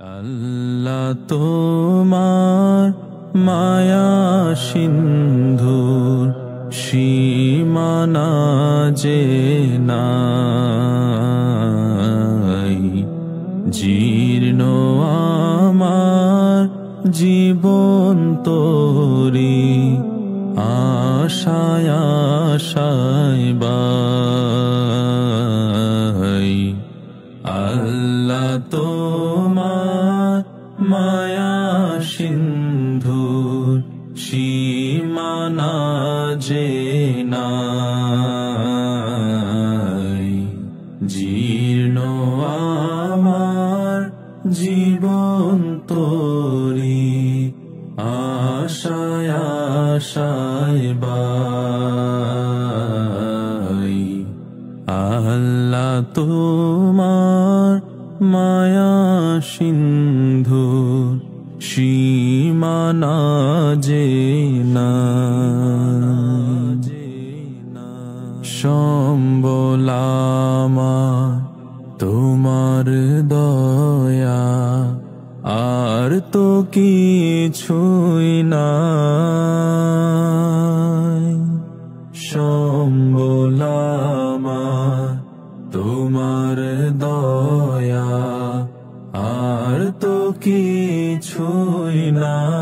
আল্লাহ তোমার মায়া সিন্ধুর সীমানা যে নাই, জীর্ণ আমার জীবন তোরি আশায় আশায় বাই। আল্লাহ তোমার মায়া সিন্ধুর সীমানা যে নাই, জীর্ণ আমার জীবন তোরি আশায় আশায় বাই। আল্লাহ তোমার মায়া সিন্ধুর সীমানা যে নাই, সম্বল আমার তোমার দয়া, আর তো কিছুই নাই। সম্বল আমার তোমার দয়া, আর তো কিছুই নাই।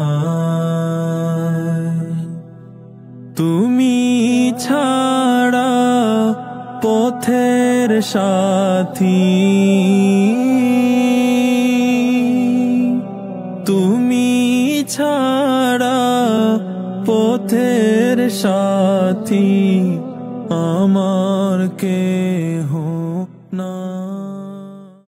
তুমি ছাড়া পথের সাথী, তুমি ছাড়া পথের সাথী আমার কে